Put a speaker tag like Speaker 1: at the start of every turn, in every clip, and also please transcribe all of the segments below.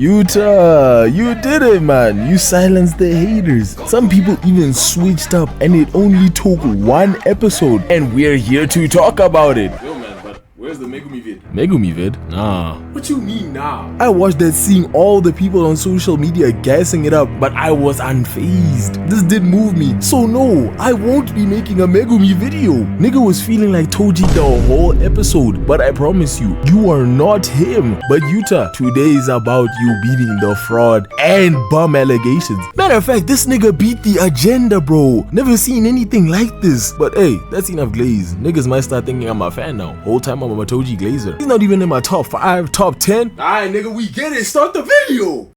Speaker 1: Yuta, you did it, man. You silenced the haters. Some people even switched up and it only took one episode and we're here to talk about it.
Speaker 2: Yo, man, but where's the Megumi vid?
Speaker 1: Megumi vid? Nah.
Speaker 2: What you mean now?
Speaker 1: I watched that seeing all the people on social media gassing it up, but I was unfazed. This didn't move me. So no, I won't be making a Megumi video. Nigga was feeling like Toji the whole episode, but I promise you, you are not him. But Yuta, today is about you beating the fraud and bum allegations. Matter of fact, this nigga beat the agenda, bro. Never seen anything like this. But hey, that's enough glaze. Niggas might start thinking I'm a fan now. Whole time I'm a Toji glazer. He's not even in my top 5, top 10.
Speaker 2: Alright, nigga, we get it. Start the video.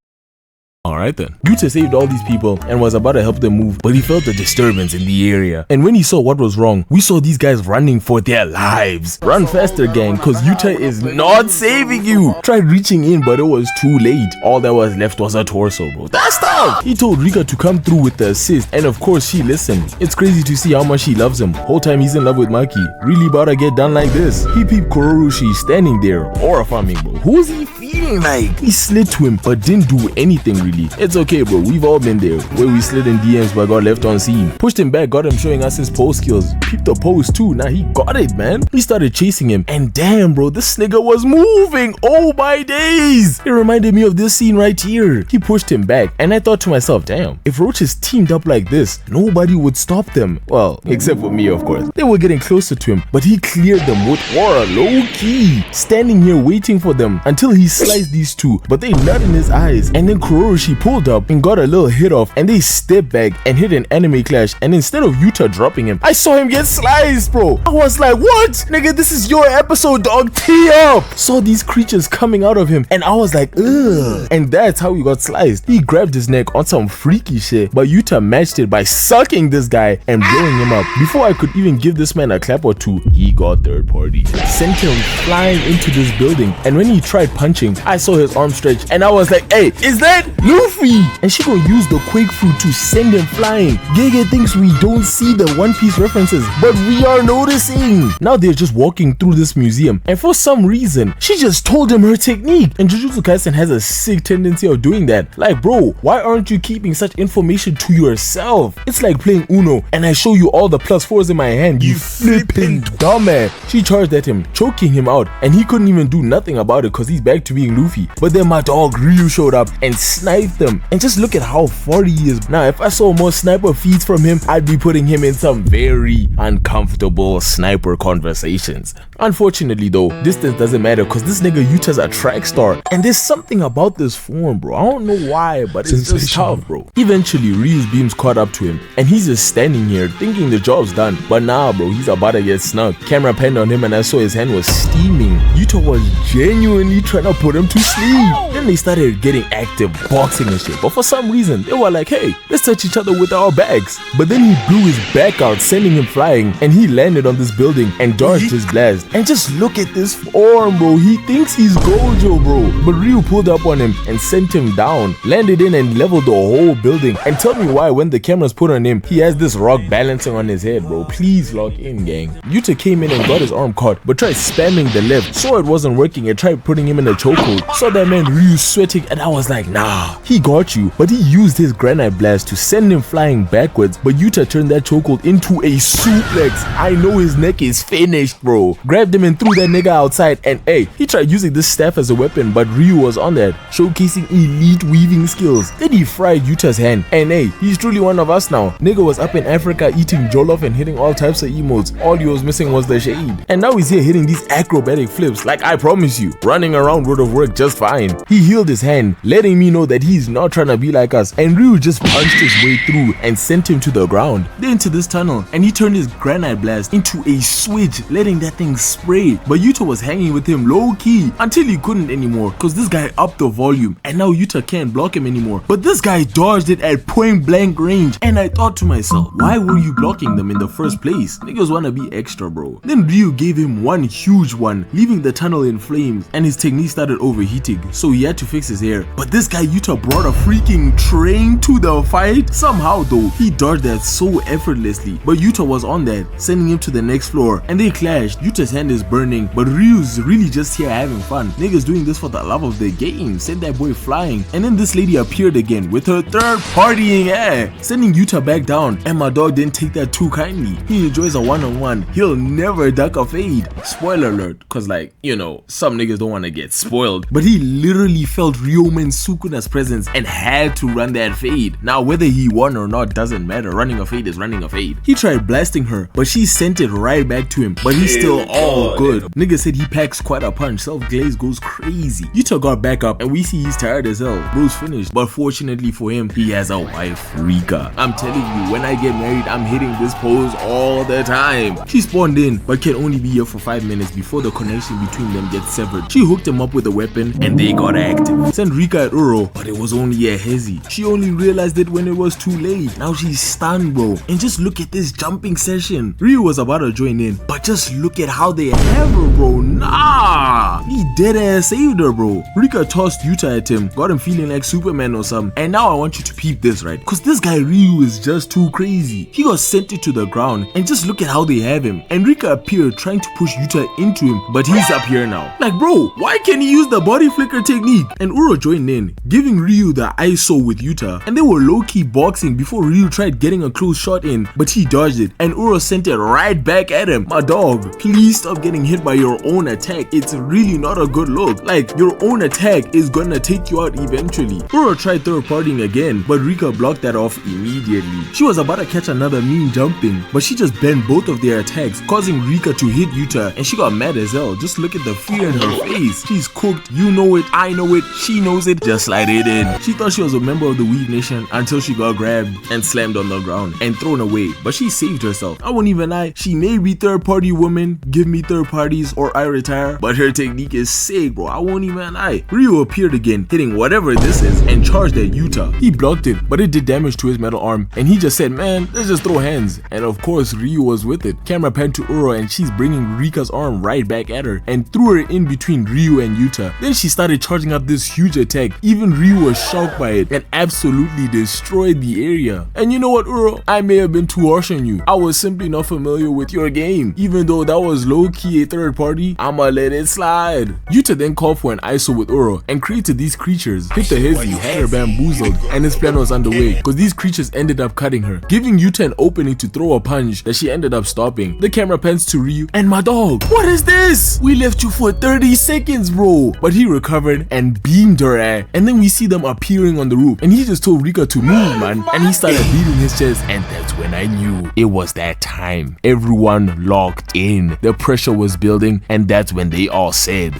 Speaker 1: Alright then. Yuta saved all these people and was about to help them move, but he felt a disturbance in the area. And when he saw what was wrong, we saw these guys running for their lives. Run faster, gang, cause Yuta is not saving you. Tried reaching in, but it was too late. All that was left was a torso, bro. That's tough. He told Rika to come through with the assist, and of course she listened. It's crazy to see how much she loves him. Whole time he's in love with Maki. Really about to get done like this. He peeped Kurorushi standing there, aura farming, bro. Who's he feeling like? He slid to him, but didn't do anything really. It's okay, bro, we've all been there, where we slid in DMs but got left unseen. Pushed him back, got him showing us his pose skills. Peeped the pose too, now he got it, man. We started chasing him, and damn, bro, this nigga was moving. Oh my days. It reminded me of this scene right here. He pushed him back, and I thought to myself, damn, if roaches teamed up like this, nobody would stop them. Well, except for me, of course. They were getting closer to him, but he cleared them with aura, low-key. Standing here waiting for them until he sliced these two, but they nut in his eyes, and then Kurorushi pulled up and got a little hit off, and they stepped back and hit an anime clash, and instead of Yuta dropping him, I saw him get sliced, bro. I was like, what? Nigga, this is your episode, dog. Tee up. Saw these creatures coming out of him, and I was like, ugh. And that's how he got sliced. He grabbed his neck on some freaky shit, but Yuta matched it by sucking this guy and blowing him up. Before I could even give this man a clap or two, he got third party. Sent him flying into this building, and when he tried punching, I saw his arm stretch, and I was like, hey, is that Luffy? And she gonna use the Quake Fruit to send him flying. Gege thinks we don't see the One Piece references, but we are noticing. Now they're just walking through this museum, and for some reason, she just told him her technique. And Jujutsu Kaisen has a sick tendency of doing that. Like, bro, why aren't you keeping such information to yourself? It's like playing Uno, and I show you all the +4s in my hand, you flipping dumbass. She charged at him, choking him out, and he couldn't even do nothing about it because he's back to being Luffy. But then my dog Ryu showed up and sniped them. And just look at how far he is. Now, if I saw more sniper feeds from him, I'd be putting him in some very uncomfortable sniper conversations. Unfortunately though, distance doesn't matter because this nigga Yuta's a track star. And there's something about this form, bro. I don't know why, but it's just tough, bro. Eventually, Ryu's beams caught up to him, and he's just standing here thinking the job's done. But nah, bro, he's about to get snuck. Camera panned on him, and I saw his hand was steaming. Yuta was genuinely trying to put him to sleep. Then they started getting active, boxing and shit. But for some reason, they were like, hey, let's touch each other with our bags. But then he blew his back out, sending him flying, and he landed on this building and dodged his blast. And just look at this form, bro. He thinks he's Gojo, bro. But Ryu pulled up on him and sent him down, landed in and leveled the whole building. And tell me why when the camera's put on him, he has this rock balancing on his head, bro. Please lock in, gang. Yuta came in and got his arm caught, but tried spamming the left. Saw it wasn't working and tried putting him in a chokehold. Saw that man Ryu sweating, and I was like, nah, he got you. But he used his granite blast to send him flying backwards, but Yuta turned that chokehold into a suplex. I know his neck is finished, bro. Grabbed him and threw that nigga outside, and hey, he tried using this staff as a weapon, but Ryu was on that, showcasing elite weaving skills. Then he fried Yuta's hand, and hey, he's truly one of us now. Nigga was up in Africa eating jollof and hitting all types of emotes. All he was missing was the shade. And now he's here hitting these acrobatic flips, like I promise you, running around would have worked just fine. He healed his hand, letting me know that he's not trying to be like us, and Ryu just punched his way through and sent him to the ground. Then into this tunnel, and he turned his granite blast into a switch, letting that thing spray. But Yuta was hanging with him low-key until he couldn't anymore, because this guy upped the volume, and now Yuta can't block him anymore. But this guy dodged it at point blank range, and I thought to myself, why were you blocking them in the first place? Niggas wanna be extra, bro. Then Ryu gave him one huge one, leaving the tunnel in flames, and his technique started started overheating, so he had to fix his hair. But this guy Yuta brought a freaking train to the fight. Somehow though, he dodged that so effortlessly. But Yuta was on that, sending him to the next floor, and they clashed. Yuta's hand is burning, but Ryu's really just here having fun. Niggas doing this for the love of the game. Send that boy flying. And then this lady appeared again with her third partying ass, sending Yuta back down. And my dog didn't take that too kindly. He enjoys a one-on-one. He'll never duck a fade. Spoiler alert, cause like, you know, some niggas don't want to get spoiled. But he literally felt Ryomen Sukuna's presence and had to run that fade. Now whether he won or not doesn't matter. Running a fade is running a fade. He tried blasting her, but she sent it right back to him. But he's still all good. Nigga said he packs quite a punch. Self-glaze goes crazy. Yuta got back up and we see he's tired as hell. Bro's finished. But fortunately for him, he has a wife, Rika. I'm telling you, when I get married, I'm hitting this pose all the time. She spawned in, but can only be here for 5 minutes before the connection between them gets severed. She hooked him up with a weapon and they got active. Sent Rika at Uro, but it was only a hezzy. She only realized it when it was too late. Now she's stunned, bro. And just look at this jumping session. Ryu was about to join in, but just look at how they have her, bro. Nah, he dead ass saved her, bro. Rika tossed Yuta at him, got him feeling like Superman or something. And now I want you to peep this, right? Cause this guy Ryu is just too crazy. He got sent it to the ground, and just look at how they have him. And Rika appeared trying to push Yuta into him, but he's up here now. Like, bro, why can't he use the body flicker technique? And Uro joined in, giving Ryu the ISO with Yuta, and they were low-key boxing before Ryu tried getting a close shot in, but he dodged it, and Uro sent it right back at him. My dog, please stop getting hit by your own attack. It's really not a good look. Like, your own attack is gonna take you out eventually. Uro tried third partying again, but Rika blocked that off immediately. She was about to catch another mean jumping, but she just bent both of their attacks, causing Rika to hit Yuta, and she got mad as hell. Just look at the fear in her face. She's cooked. You know it, I know it, she knows it, just like they did. She thought she was a member of the Weed Nation until she got grabbed and slammed on the ground and thrown away, but she saved herself. I won't even lie, she may be third party woman, give me third parties or I retire, but her technique is sick, bro. I won't even lie. Ryu appeared again, hitting whatever this is, and charged at Yuta. He blocked it, but it did damage to his metal arm, and he just said, man, let's just throw hands. And of course Ryu was with it. Camera panned to Uro, and she's bringing Rika's arm right back at her and threw her in between Ryu and Yuta. Then she started charging up this huge attack. Even Ryu was shocked by it and absolutely destroyed the area. And you know what, Uro? I may have been too harsh on you. I was simply not familiar with your game. Even though that was low-key a third party, I'ma let it slide. Yuta then called for an ISO with Uro and created these creatures. Hit the hezzy, had her bamboozled, and his plan was underway because these creatures ended up cutting her, giving Yuta an opening to throw a punch that she ended up stopping. The camera pans to Ryu, and my dog, what is this? We left you for 30 seconds, bro. But he recovered and beamed her ass. And then we see them appearing on the roof, and he just told Rika to move, man. And he started beating his chest, and that's when I knew it was that time. Everyone locked in. The pressure was building, and that's when they all said,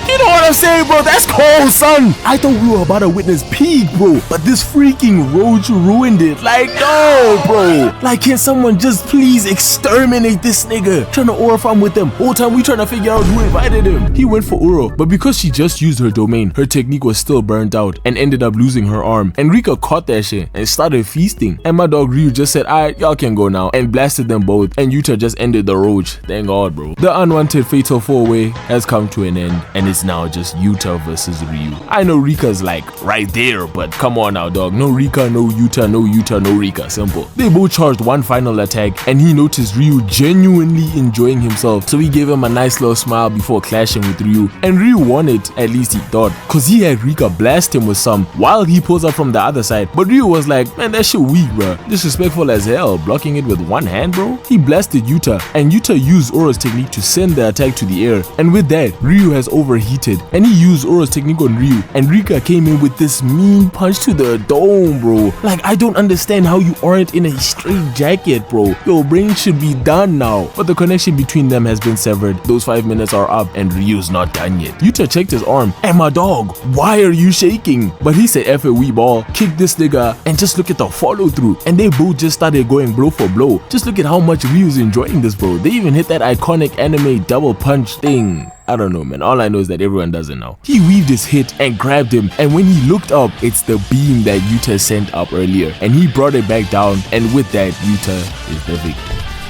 Speaker 1: you know what I'm saying, bro? That's cold, son. I thought we were about to witness peak, bro, but this freaking roach ruined it. Like, no, bro. Like, can someone just please exterminate this nigga? Trying to aura farm with them. Whole time we trying to figure out who invited him. He went for Uro, but because she just used her domain, her technique was still burnt out and ended up losing her arm. And Rika caught that shit and started feasting. And my dog Ryu just said, alright, y'all can go now, and blasted them both. And Yuta just ended the roach. Thank God, bro. The unwanted fatal 4-way has come to an end, and it's now just Yuta versus Ryu. I know Rika's like right there, but come on now, dog. No Rika, no Yuta, no Yuta, no Rika. Simple. They both charged one final attack, and he noticed Ryu genuinely enjoying himself, so he gave him a nice little smile before clashing with Ryu. And Ryu won it, at least he thought, cause he had Rika blast him with some while he pulls up from the other side. But Ryu was like, man, that shit weak, bro. Disrespectful as hell, blocking it with one hand, bro. He blasted Yuta, and Yuta used Oro's technique to send the attack to the air. And with that, Ryu has overheated, and he used Oro's technique on Ryu, and Rika came in with this mean punch to the dome, bro. Like, I don't understand how you aren't in a straight jacket, bro. Your brain should be done now. But the connection between them has been severed. Those 5 minutes are up, and Ryu's not done yet. Yuta checked his arm, and my dog, why are you shaking? But he said, F it, we ball, kick this nigga, and just look at the follow through. And they both just started going blow for blow. Just look at how much Ryu's enjoying this, bro. They even hit that iconic anime double punch thing. I don't know, man. All I know is that everyone does it now. He weaved his hit and grabbed him, and when he looked up, it's the beam that Yuta sent up earlier, and he brought it back down, and with that, Yuta is the victor.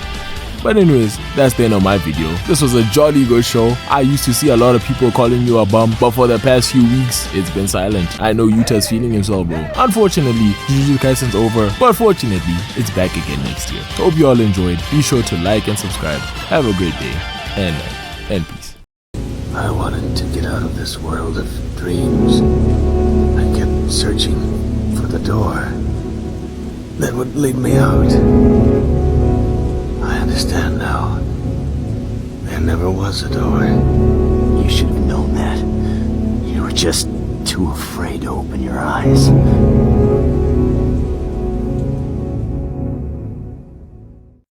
Speaker 1: But anyways, that's the end of my video. This was a jolly good show. I used to see a lot of people calling you a bum, but for the past few weeks, it's been silent. I know Yuta's feeling himself, bro. Unfortunately, Jujutsu Kaisen's over, but fortunately, it's back again next year. Hope you all enjoyed. Be sure to like and subscribe. Have a great day, and peace.
Speaker 3: I wanted to get out of this world of dreams. I kept searching for the door that would lead me out. I understand now. There never was a door.
Speaker 4: You should have known that. You were just too afraid to open your eyes.